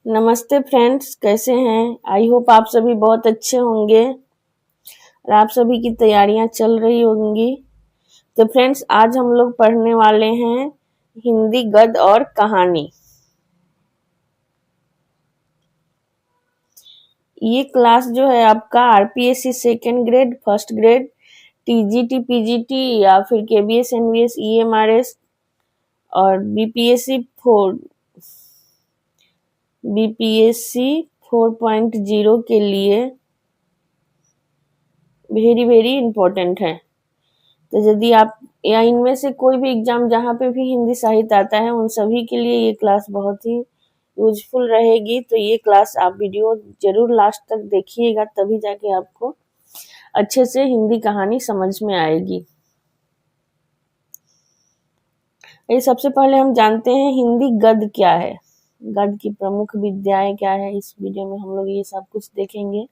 नमस्ते फ्रेंड्स, कैसे हैं? आई होप आप सभी बहुत अच्छे होंगे और आप सभी की तैयारियां चल रही होंगी। तो फ्रेंड्स, आज हम लोग पढ़ने वाले हैं हिंदी गद्य और कहानी। ये क्लास जो है आपका RPSC second grade, first grade, TGT, PGT या फिर केबीएस, एनवीएस, ईएमआरएस और बीपीएससी 4.0 के लिए वेरी वेरी इंपॉर्टेंट है। तो यदि आप या इनमें से कोई भी एग्जाम जहाँ पे भी हिंदी साहित्य आता है उन सभी के लिए ये क्लास बहुत ही यूजफुल रहेगी। तो ये क्लास आप वीडियो जरूर लास्ट तक देखिएगा, तभी जाके आपको अच्छे से हिंदी कहानी समझ में आएगी। ये सबसे पहले हम जानते हैं हिंदी गद्य क्या है, गद्य की प्रमुख विधाएं क्या है। इस वीडियो में हम लोग ये सब कुछ देखेंगे।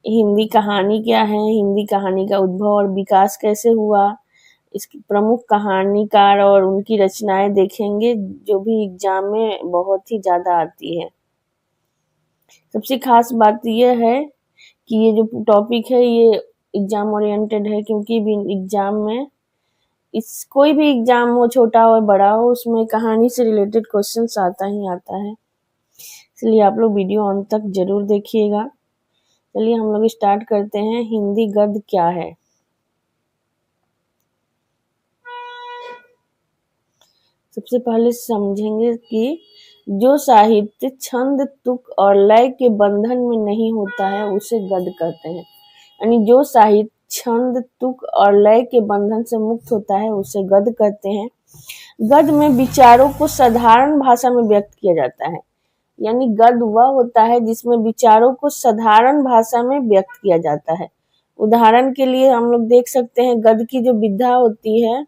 हिंदी कहानी क्या है, हिंदी कहानी का उद्भव और विकास कैसे हुआ, इसकी प्रमुख कहानीकार और उनकी रचनाएं देखेंगे जो भी एग्जाम में बहुत ही ज्यादा आती है। सबसे खास बात यह है कि ये जो टॉपिक है ये एग्जाम ओरिएंटेड है, क्योंकि भी एग्जाम में कोई भी एग्जाम हो, छोटा हो बड़ा हो, उसमें कहानी से रिलेटेड क्वेश्चंस आता ही आता है। इसलिए आप लोग वीडियो अंत तक जरूर देखिएगा। चलिए हम लोग स्टार्ट करते हैं। हिंदी गद्य क्या है? सबसे पहले समझेंगे कि जो साहित्य छंद, तुक और लय के बंधन में नहीं होता है उसे गद्य कहते हैं। यानी जो साहित्य छंद, तुक और लय के बंधन से मुक्त होता है उसे गद्य कहते हैं। गद्य में विचारों को साधारण भाषा में व्यक्त किया जाता है। यानी गद्य वह होता है जिसमें विचारों को साधारण भाषा में व्यक्त किया जाता है। उदाहरण के लिए हम लोग देख सकते हैं, गद्य की जो विधा होती है,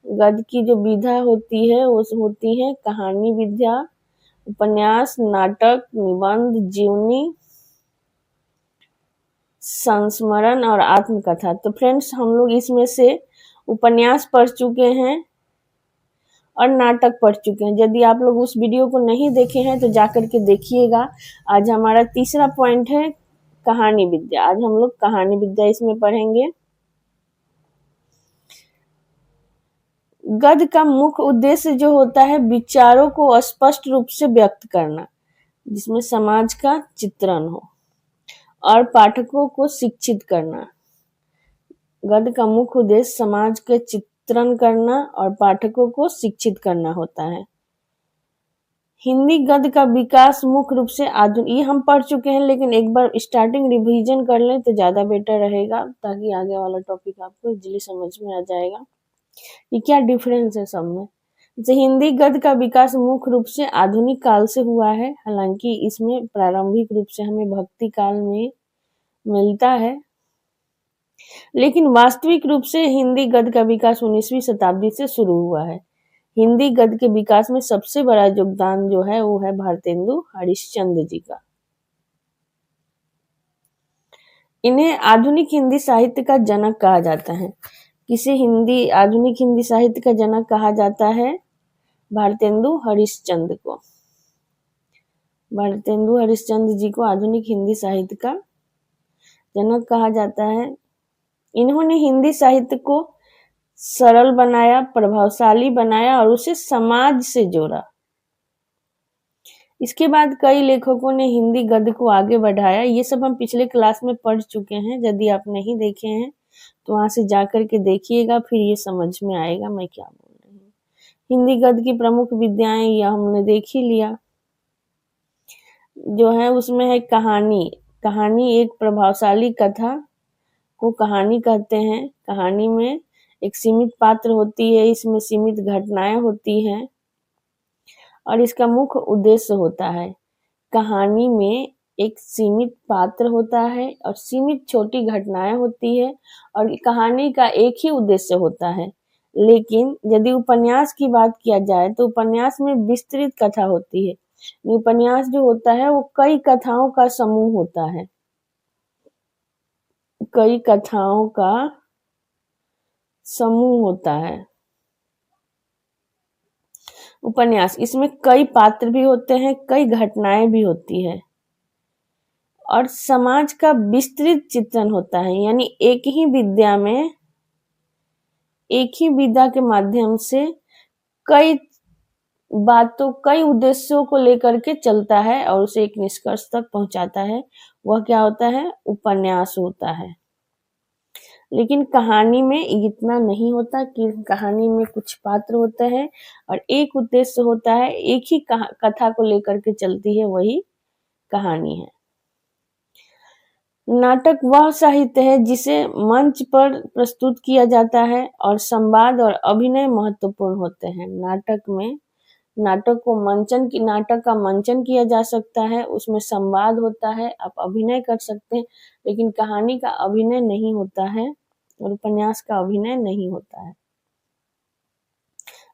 गद्य की जो विधा होती है वो होती है कहानी विधा, उपन्यास, नाटक, निबंध, जीवनी, संस्मरण और आत्मकथा। तो फ्रेंड्स, हम लोग इसमें से उपन्यास पढ़ चुके हैं और नाटक पढ़ चुके हैं। यदि आप लोग उस वीडियो को नहीं देखे हैं तो जाकर के देखिएगा। आज हमारा तीसरा पॉइंट है कहानी विद्या। आज हम लोग कहानी विद्या इसमें पढ़ेंगे। गद्य का मुख्य उद्देश्य जो होता है विचारों को स्पष्ट रूप से व्यक्त करना, जिसमें समाज का चित्रण हो और पाठकों को शिक्षित करना। गद्य का मुख्य उद्देश्य समाज के चित्रण करना और पाठकों को शिक्षित करना होता है। हिंदी गद्य का विकास मुख्य रूप से आधुनिक, ये हम पढ़ चुके हैं, लेकिन एक बार स्टार्टिंग रिवीजन कर लें तो ज्यादा बेटर रहेगा, ताकि आगे वाला टॉपिक आपको इजीली समझ में आ जाएगा कि क्या डिफरेंस है सब में। जैसे हिंदी गद्य का विकास मुख्य रूप से आधुनिक काल से हुआ है, हालांकि इसमें प्रारंभिक रूप से हमें भक्ति काल में मिलता है, लेकिन वास्तविक रूप से हिंदी गद्य का विकास 19वीं शताब्दी से शुरू हुआ है। हिंदी गद्य के विकास में सबसे बड़ा योगदान जो है वो है भारतेंदु हरिश्चंद्र जी का। इन्हें आधुनिक हिंदी साहित्य का जनक कहा जाता है। आधुनिक हिंदी साहित्य का जनक कहा जाता है भारतेंदु हरिश्चंद्र को। भारतेंदु हरिश्चंद्र जी को आधुनिक हिंदी साहित्य का जनक कहा जाता है। इन्होंने हिंदी साहित्य को सरल बनाया, प्रभावशाली बनाया और उसे समाज से जोड़ा। इसके बाद कई लेखकों ने हिंदी गद्य को आगे बढ़ाया। ये सब हम पिछले क्लास में पढ़ चुके हैं। यदि आप नहीं देखे हैं तो वहां से जाकर के देखिएगा, फिर ये समझ में आएगा मैं क्या बोल रही हूँ। हिंदी गद्य की प्रमुख विधाएं यह हमने देख ही लिया। जो है उसमें है कहानी। कहानी एक प्रभावशाली कथा को कहानी कहते हैं। कहानी में एक सीमित पात्र होती है, इसमें सीमित घटनाएं होती हैं और इसका मुख्य उद्देश्य होता है। कहानी में एक सीमित पात्र होता है और सीमित छोटी घटनाएं होती है और कहानी का एक ही उद्देश्य होता है। लेकिन यदि उपन्यास की बात किया जाए तो उपन्यास में विस्तृत कथा होती है। उपन्यास जो होता है वो कई कथाओं का समूह होता है, कई कथाओं का समूह होता है। उपन्यास, इसमें कई पात्र भी होते हैं, कई घटनाएं भी होती है और समाज का विस्तृत चित्रण होता है। यानी एक ही विधा के माध्यम से कई बातों, कई उद्देश्यों को लेकर के चलता है और उसे एक निष्कर्ष तक पहुंचाता है। वह क्या होता है? उपन्यास होता है। लेकिन कहानी में इतना नहीं होता कि कहानी में कुछ पात्र होते हैं और एक उद्देश्य होता है, एक ही कथा को लेकर के चलती है, वही कहानी है। नाटक वह साहित्य है जिसे मंच पर प्रस्तुत किया जाता है और संवाद और अभिनय महत्वपूर्ण होते हैं। नाटक का मंचन किया जा सकता है, उसमें संवाद होता है, आप अभिनय कर सकते हैं, लेकिन कहानी का अभिनय नहीं होता है और उपन्यास का अभिनय नहीं होता है।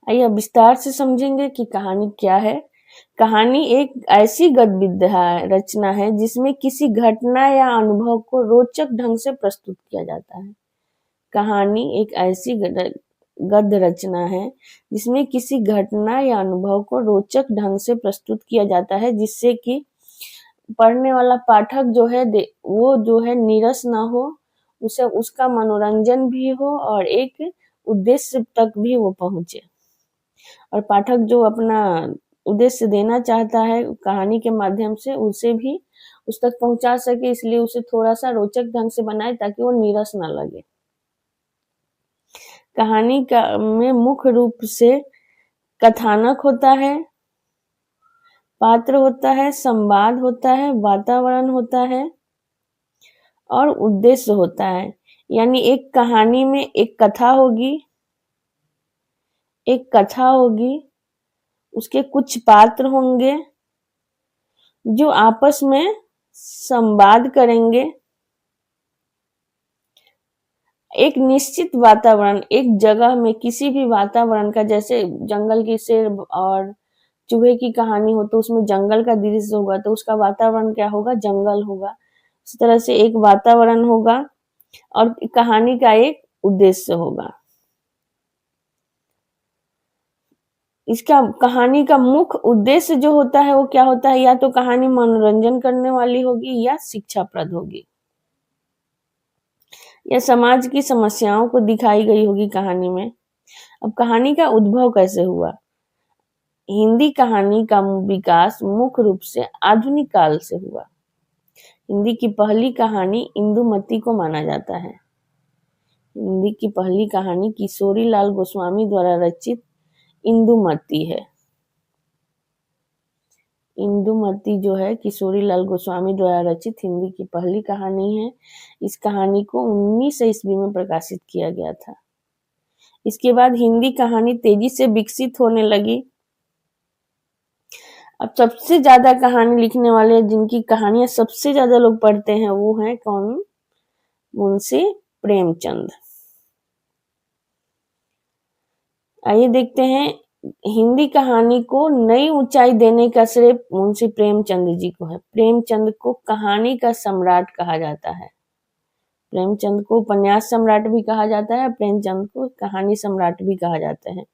आइए अब विस्तार से समझेंगे कि कहानी क्या है। कहानी एक ऐसी गद्य रचना है जिसमें किसी घटना या अनुभव को रोचक ढंग से प्रस्तुत किया जाता है। कहानी एक ऐसी गद्य रचना है जिसमें किसी घटना या अनुभव को रोचक ढंग से प्रस्तुत किया जाता है, जिससे कि पढ़ने वाला पाठक जो है नीरस ना हो, उसे उसका मनोरंजन भी हो और एक उद्देश्य तक भी वो पहुंचे और पाठक जो अपना उद्देश्य देना चाहता है कहानी के माध्यम से, उसे भी उस तक पहुंचा सके, इसलिए उसे थोड़ा सा रोचक ढंग से बनाए ताकि वो नीरस ना लगे। कहानी में मुख्य रूप से कथानक होता है, पात्र होता है, संवाद होता है, वातावरण होता है और उद्देश्य होता है। यानी एक कहानी में एक कथा होगी, उसके कुछ पात्र होंगे जो आपस में संवाद करेंगे। एक निश्चित वातावरण, एक जगह में किसी भी वातावरण का, जैसे जंगल की शेर और चूहे की कहानी हो तो उसमें जंगल का दृश्य होगा तो उसका वातावरण क्या होगा? जंगल होगा। इस तरह से एक वातावरण होगा और कहानी का एक उद्देश्य होगा। इसका कहानी का मुख्य उद्देश्य जो होता है वो क्या होता है? या तो कहानी मनोरंजन करने वाली होगी या शिक्षाप्रद होगी या समाज की समस्याओं को दिखाई गई होगी कहानी में। अब कहानी का उद्भव कैसे हुआ? हिंदी कहानी का विकास मुख्य रूप से आधुनिक काल से हुआ। हिंदी की पहली कहानी इंदुमती को माना जाता है। हिंदी की पहली कहानी किशोरी लाल गोस्वामी द्वारा रचित इंदुमती है। इंदुमती जो है किशोरी लाल गोस्वामी द्वारा रचित हिंदी की पहली कहानी है। इस कहानी को 1900 ईस्वी में प्रकाशित किया गया था। इसके बाद हिंदी कहानी तेजी से विकसित होने लगी। अब सबसे ज्यादा कहानी लिखने वाले, जिनकी कहानियां सबसे ज्यादा लोग पढ़ते हैं, वो हैं कौन? मुंशी प्रेमचंद। आइए देखते हैं, हिंदी कहानी को नई ऊंचाई देने का श्रेय मुंशी प्रेमचंद जी को है। प्रेमचंद को कहानी का सम्राट कहा जाता है। प्रेमचंद को उपन्यास सम्राट भी कहा जाता है, प्रेमचंद को कहानी सम्राट भी कहा जाता है।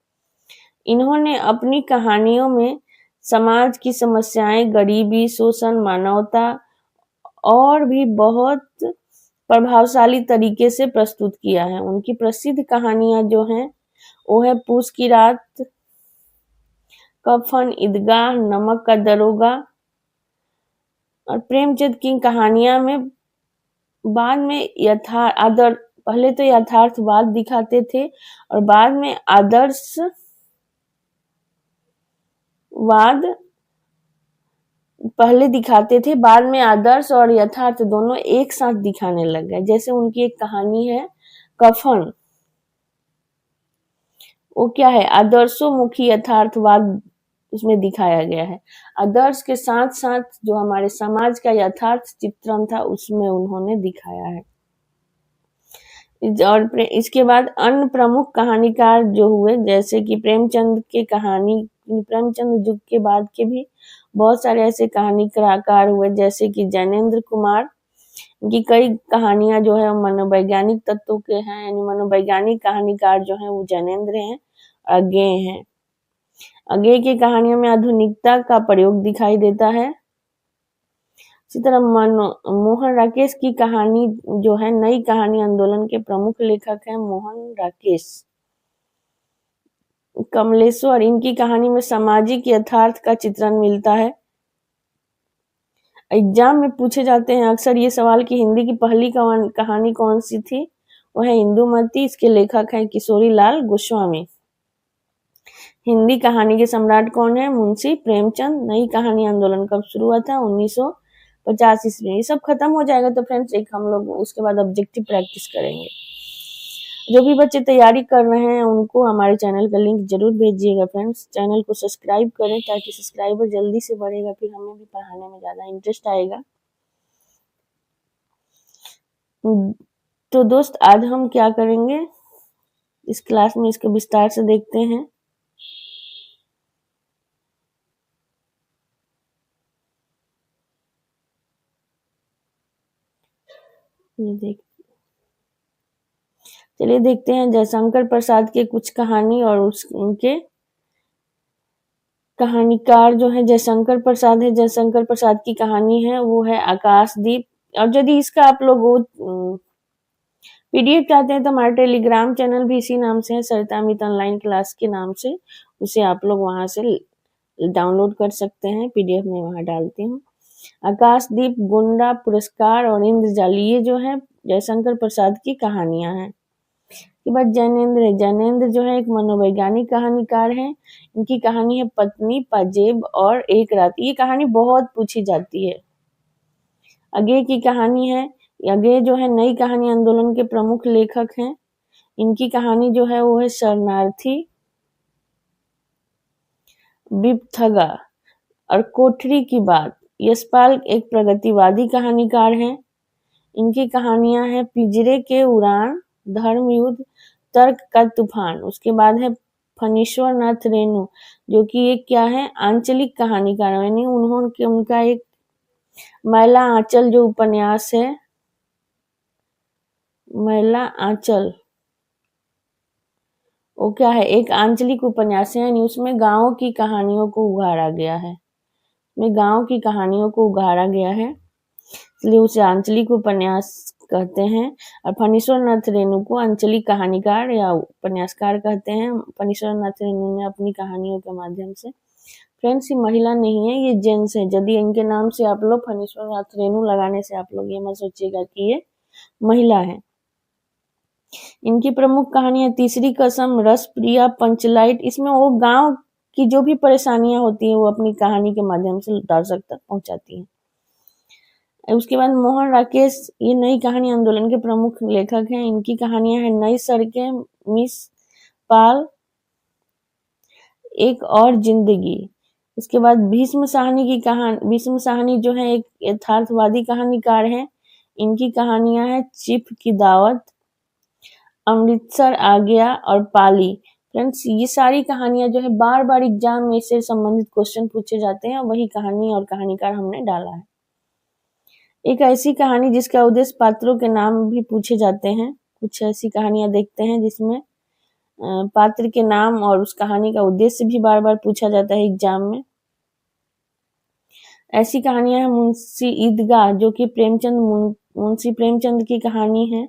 इन्होंने अपनी कहानियों में समाज की समस्याएं, गरीबी, शोषण, मानवता और भी बहुत प्रभावशाली तरीके से प्रस्तुत किया है। उनकी प्रसिद्ध कहानियां जो हैं वो है पूस की रात, कफन, ईदगाह, नमक का दरोगा। और प्रेमचंद की कहानियां में बाद में पहले तो यथार्थवाद दिखाते थे और बाद में आदर्शवाद पहले दिखाते थे, बाद में आदर्श और यथार्थ दोनों एक साथ दिखाने लग गए। जैसे उनकी एक कहानी है कफन, वो क्या है? आदर्शोन्मुखी यथार्थवाद उसमें दिखाया गया है। आदर्श के साथ साथ जो हमारे समाज का यथार्थ चित्रण था उसमें उन्होंने दिखाया है। और इसके बाद अन्य प्रमुख कहानीकार जो हुए, जैसे कि प्रेमचंद युग के बाद के भी बहुत सारे ऐसे कहानीकार हुए, जैसे कि जैनेन्द्र कुमार की कई कहानियां जो है मनोवैज्ञानिक तत्वों के हैं। यानी मनोवैज्ञानिक कहानीकार जो है वो जैनेन्द्र हैं, अज्ञेय हैं। आगे की कहानियों में आधुनिकता का प्रयोग दिखाई देता है। इसी तरह मोहन राकेश की कहानी जो है, नई कहानी आंदोलन के प्रमुख लेखक हैं मोहन राकेश। कमलेश्वर, इनकी कहानी में सामाजिक यथार्थ का चित्रण मिलता है। एग्जाम में पूछे जाते हैं अक्सर ये सवाल कि हिंदी की पहली कहानी कौन सी थी, वह है इंदुमती। इसके लेखक हैं किशोरी लाल गोस्वामी। हिंदी कहानी के सम्राट कौन है, मुंशी प्रेमचंद। नई कहानी आंदोलन कब शुरू हुआ था, 1950 ईस्वी। ये सब खत्म हो जाएगा तो फ्रेंड्स एक हम लोग उसके बाद ऑब्जेक्टिव प्रैक्टिस करेंगे। जो भी बच्चे तैयारी कर रहे हैं उनको हमारे चैनल का लिंक जरूर भेजिएगा फ्रेंड्स। चैनल को सब्सक्राइब करें ताकि सब्सक्राइबर जल्दी से बढ़ेगा, फिर हमें भी पढ़ाने में ज़्यादा इंटरेस्ट आएगा। तो दोस्त आज हम क्या करेंगे इस क्लास में, इसको विस्तार से देखते हैं। चलिए देखते हैं जयशंकर प्रसाद के कुछ कहानी और उनके कहानीकार जो है जयशंकर प्रसाद है। जयशंकर प्रसाद की कहानी है वो है आकाशदीप। और यदि इसका आप लोग पीडीएफ चाहते हैं तो हमारा टेलीग्राम चैनल भी इसी नाम से है, सरिता अमित ऑनलाइन क्लास के नाम से। उसे आप लोग वहां से डाउनलोड कर सकते हैं, पीडीएफ में वहां डालती हूँ। आकाशदीप, गुंडा, पुरस्कार और इंद्रजाल, ये जो है जयशंकर प्रसाद की कहानियां हैं। के बाद जैनेन्द्र है। जैनेन्द्र जो है एक मनोवैज्ञानिक कहानीकार हैं। इनकी कहानी है पत्नी, पाजेब और एक रात। ये कहानी बहुत पूछी जाती है। अगे की कहानी है। अगे जो है नई कहानी आंदोलन के प्रमुख लेखक हैं। इनकी कहानी जो है वो है शरणार्थी, बिपथगा और कोठरी की बात। यशपाल एक प्रगतिवादी कहानीकार हैं। इनकी कहानियां हैं पिंजरे के उड़ान, धर्मयुद्ध, तर्क का तूफान। उसके बाद है फणीश्वर नाथ रेणु जो कि एक क्या है आंचलिक कहानीकार, यानी उन्होंने उनका एक मैला आंचल जो उपन्यास है, मैला आंचल, वो क्या है एक आंचलिक उपन्यास है, यानी उसमें गांव की कहानियों को उघाड़ा गया है, में गांव की कहानियों को उघाड़ा गया है, इसलिए उसे आंचलिक उपन्यास कहते हैं। और फणीश्वर नाथ रेणु को आंचलिक कहानीकार या उपन्यासकार कहते हैं। फणीश्वर नाथ रेणु ने अपनी कहानियों के माध्यम से, फ्रेंड्स ये महिला नहीं है, ये जेंट्स है। यदि इनके नाम से आप लोग फणीश्वर नाथ रेणु लगाने से आप लोग ये मत सोचिएगा कि ये महिला है। इनकी प्रमुख कहानियां तीसरी कसम, रसप्रिया, पंचलाइट। इसमें वो गांव की जो भी परेशानियां होती हैं वो अपनी कहानी के माध्यम से दर्शक तक पहुंचाती हैं। उसके बाद मोहन राकेश, ये नई कहानी आंदोलन के प्रमुख लेखक हैं। इनकी कहानियां हैं नई सड़कें, मिस पाल, एक और जिंदगी। इसके बाद भीष्म साहनी की कहानी। भीष्म साहनी जो है एक यथार्थवादी कहानीकार हैं। इनकी कहानियां हैं चिप की दावत, अमृतसर आ गया और पाली। फ्रेंड्स ये सारी कहानियां जो है बार बार एग्जाम में इससे संबंधित क्वेश्चन पूछे जाते हैं, वही कहानी और कहानीकार हमने डाला है। एक ऐसी कहानी जिसका उद्देश्य पात्रों के नाम भी पूछे जाते हैं। कुछ ऐसी कहानियां देखते हैं जिसमें पात्र के नाम और उस कहानी का उद्देश्य भी बार बार पूछा जाता है एग्जाम में। ऐसी कहानियां है मुंशी ईदगाह जो कि मुंशी प्रेमचंद की कहानी है।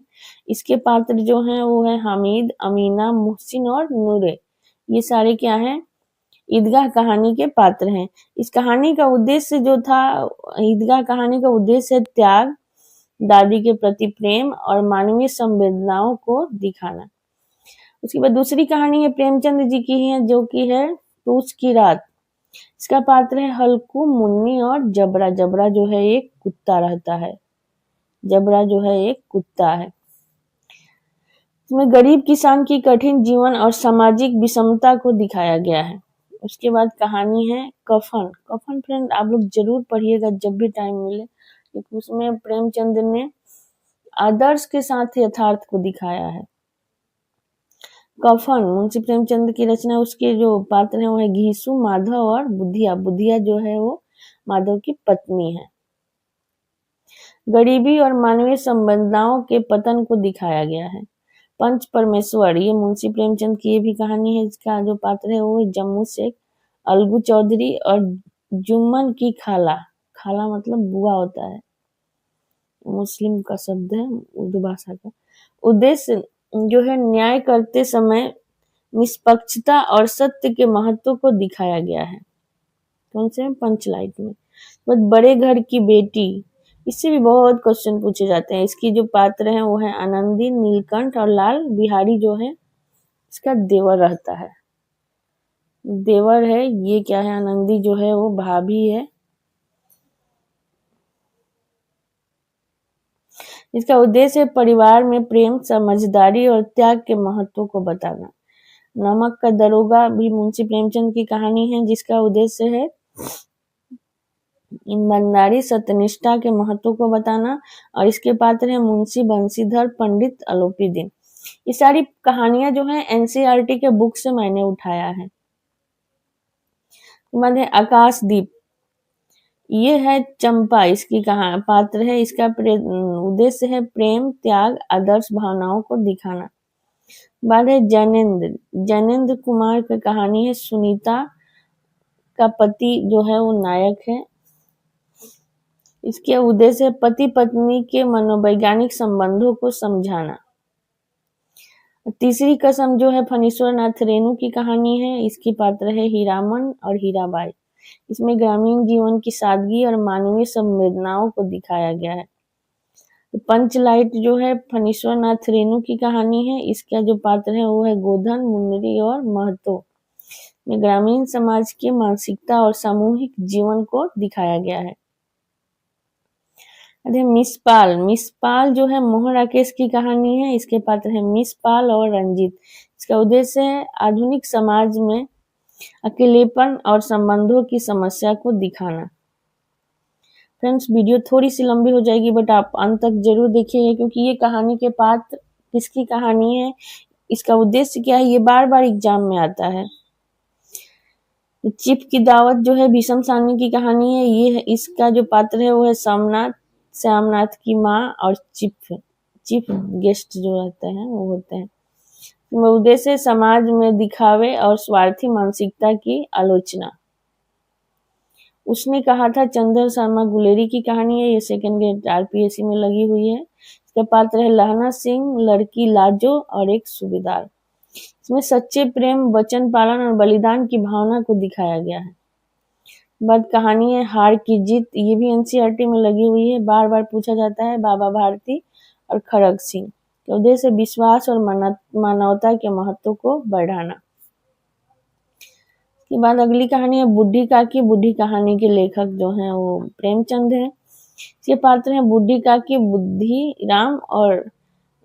इसके पात्र जो हैं वो है हामिद, अमीना, मुहसिन और नूरे। ये सारे क्या हैं ईदगाह कहानी के पात्र हैं। इस कहानी का उद्देश्य जो था, ईदगाह कहानी का उद्देश्य है त्याग, दादी के प्रति प्रेम और मानवीय संवेदनाओं को दिखाना। उसके बाद दूसरी कहानी है प्रेमचंद जी की है जो कि है पूछ की रात। इसका पात्र है हल्कू, मुन्नी और जबरा। जबरा जो है एक कुत्ता रहता है। जबरा जो है एक कुत्ता है। इसमें गरीब किसान की कठिन जीवन और सामाजिक विषमता को दिखाया गया है। उसके बाद कहानी है कफन। कफन फ्रेंड आप लोग जरूर पढ़िएगा जब भी टाइम मिले, क्योंकि उसमें प्रेमचंद ने आदर्श के साथ यथार्थ को दिखाया है। कफन मुंशी प्रेमचंद की रचना। उसके जो पात्र हैं वो है घीसू, माधव और बुधिया। बुधिया जो है वो माधव की पत्नी है। गरीबी और मानवीय संवेदनाओं के पतन को दिखाया गया है। पंच परमेश्वर, ये मुंशी प्रेमचंद की ये भी कहानी है। इसका जो पात्र है वो जम्मू शेख, अलगू चौधरी और जुम्मन की खाला। खाला मतलब बुआ होता है, मुस्लिम का शब्द है उर्दू भाषा का। उद्देश्य जो है न्याय करते समय निष्पक्षता और सत्य के महत्व को दिखाया गया है। कौन से पंचलाइट में। बहुत बड़े घर की बेटी, इससे भी बहुत क्वेश्चन पूछे जाते हैं। इसकी जो पात्र है वो है आनंदी, नीलकंठ और लाल बिहारी जो है इसका देवर रहता है। देवर है ये क्या है, आनंदी जो है वो भाभी है। इसका उद्देश्य है परिवार में प्रेम, समझदारी और त्याग के महत्व को बताना। नमक का दरोगा भी मुंशी प्रेमचंद की कहानी है, जिसका उद्देश्य है ईमानदारी, सत्यनिष्ठा के महत्व को बताना। और इसके पात्र है मुंशी बंशीधर, पंडित आलोपीदीन। ये सारी कहानियां जो है एनसीईआरटी के बुक से मैंने उठाया है। बाद है आकाशदीप, ये है चंपा, इसकी कहा पात्र है। इसका उद्देश्य है प्रेम, त्याग, आदर्श भावनाओं को दिखाना। बाद है जैनेन्द्र, जैनेन्द्र कुमार की कहानी है। सुनीता का पति जो है वो नायक है। इसके उद्देश्य पति पत्नी के मनोवैज्ञानिक संबंधों को समझाना। तीसरी कसम जो है फणीश्वर नाथ रेणु की कहानी है। इसकी पात्र है हीरामन और हीराबाई। इसमें ग्रामीण जीवन की सादगी और मानवीय संवेदनाओं को दिखाया गया है। पंचलाइट जो है फणीश्वर नाथ रेणु की कहानी है। इसका जो पात्र है वो है गोधन, मुन्नरी और महतो। में ग्रामीण समाज की मानसिकता और सामूहिक जीवन को दिखाया गया है। मिसपाल, मिसपाल जो है मोहन राकेश की कहानी है। इसके पात्र है मिसपाल और रंजीत। इसका उद्देश्य है आधुनिक समाज में अकेलेपन और संबंधों की समस्या को दिखाना। फ्रेंड्स, वीडियो थोड़ी सी लंबी हो जाएगी बट आप अंत तक जरूर देखिएगा, क्योंकि ये कहानी के पात्र किसकी कहानी है, इसका उद्देश्य क्या है, ये बार बार एग्जाम में आता है। चिप की दावत जो है भीषम सानी की कहानी है। ये है, इसका जो पात्र है वो है सोमनाथ, श्यामनाथ की माँ और चीफ गेस्ट जो रहते हैं वो होते हैं। उद्देश्य समाज में दिखावे और स्वार्थी मानसिकता की आलोचना। उसने कहा था चंद्र शर्मा गुलेरी की कहानी है। ये सेकंड ग्रेड आरपीएससी में लगी हुई है। इसका पात्र है लहना सिंह, लड़की लाजो और एक सूबेदार। इसमें सच्चे प्रेम, वचन पालन और बलिदान की भावना को दिखाया गया है। बाद कहानी है हार की जीत, ये भी एनसीईआरटी में लगी हुई है। बार बार पूछा जाता है। बाबा भारती और खड़ग सिंह के उद्देश्य विश्वास और मानवता के महत्व को बढ़ाना। के बाद अगली कहानी है बुढ़ी काकी। बुढ़ी कहानी के लेखक जो हैं वो प्रेमचंद है। इसके पात्र हैं बुढ़ी काकी, बुद्धि राम और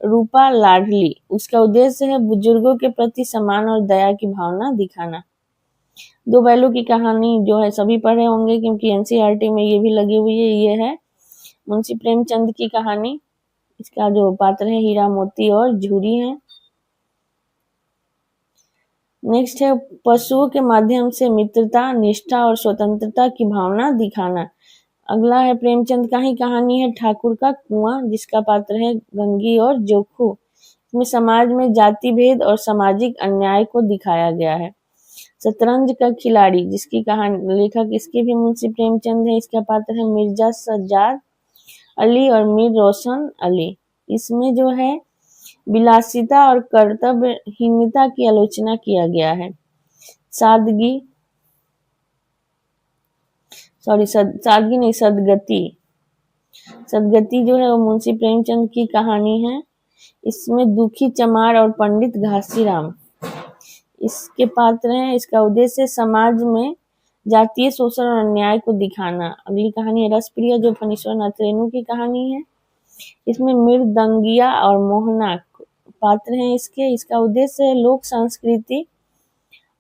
रूपा लाडली। उसका उद्देश्य है बुजुर्गों के प्रति सम्मान और दया की भावना दिखाना। दो बैलों की कहानी जो है सभी पढ़े होंगे, क्योंकि एनसीईआरटी में ये भी लगी हुई है। ये है मुंशी प्रेमचंद की कहानी। इसका जो पात्र है हीरा मोती और झूरी है। नेक्स्ट है पशुओं के माध्यम से मित्रता, निष्ठा और स्वतंत्रता की भावना दिखाना। अगला है प्रेमचंद का ही कहानी है ठाकुर का कुआं, जिसका पात्र है गंगी और जोखू। इसमें समाज में जाति भेद और सामाजिक अन्याय को दिखाया गया है। शतरंज का खिलाड़ी, जिसकी कहानी लेखक इसके भी मुंशी प्रेमचंद है। इसका पात्र है मिर्जा सज्जाद अली और मीर रोशन अली। इसमें जो है विलासिता और कर्तव्यहीनता की आलोचना किया गया है। सादगी नहीं, सदगति जो है वो मुंशी प्रेमचंद की कहानी है। इसमें दुखी चमार और पंडित घासीराम इसके पात्र हैं। इसका उद्देश्य समाज में जातीय शोषण और अन्याय को दिखाना। अगली कहानी है रसप्रिया, जो फणीश्वर नाथ रेणु की कहानी है। इसमें मृदंगिया और मोहना पात्र हैं इसके। इसका उद्देश्य है लोक संस्कृति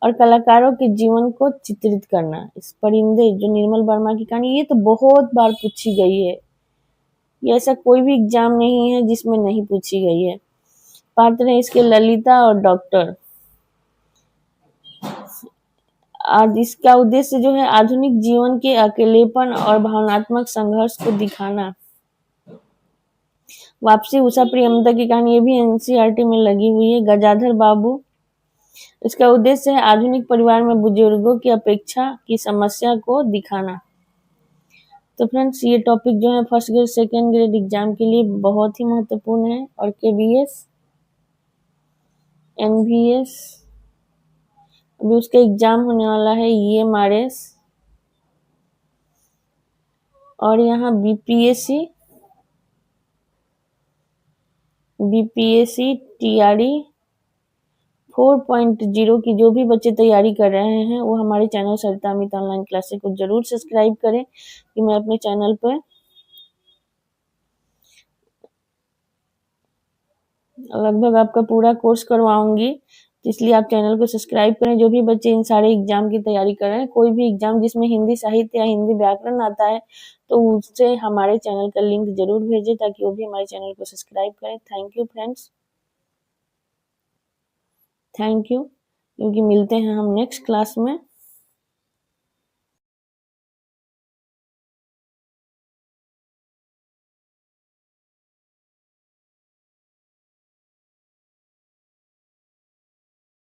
और कलाकारों के जीवन को चित्रित करना। इस परिंदे जो निर्मल वर्मा की कहानी, ये तो बहुत बार पूछी गई है। ये ऐसा कोई भी एग्जाम नहीं है जिसमें नहीं पूछी गई है। पात्र है इसके ललिता और डॉक्टर। आज इसका उद्देश्य जो है आधुनिक जीवन के अकेलेपन और भावनात्मक संघर्ष को दिखाना। वापसी उषा प्रियमदा की कहानी, ये भी एनसीईआरटी में लगी हुई है। गजाधर बाबू, इसका उद्देश्य है आधुनिक परिवार में बुजुर्गों की अपेक्षा की समस्या को दिखाना। तो फ्रेंड्स, ये टॉपिक जो है first grade second grade exam के लिए बहुत ही महत्वपूर्ण है। और केबीएस, एनवीएस, अभी उसका एग्जाम होने वाला है, ईएमआरएस, और यहाँ बीपीएससी टीआरई 4.0 की जो भी बच्चे तैयारी कर रहे हैं वो हमारे चैनल सरिता अमित ऑनलाइन क्लासेस को जरूर सब्सक्राइब करें, कि मैं अपने चैनल पर लगभग आपका पूरा कोर्स करवाऊंगी। इसलिए आप चैनल को सब्सक्राइब करें। जो भी बच्चे इन सारे एग्जाम की तैयारी कर रहे हैं, कोई भी एग्जाम जिसमें हिंदी साहित्य या हिंदी व्याकरण आता है, तो उससे हमारे चैनल का लिंक जरूर भेजें, ताकि वो भी हमारे चैनल को सब्सक्राइब करें। Thank you friends, thank you. क्योंकि मिलते हैं हम नेक्स्ट क्लास में।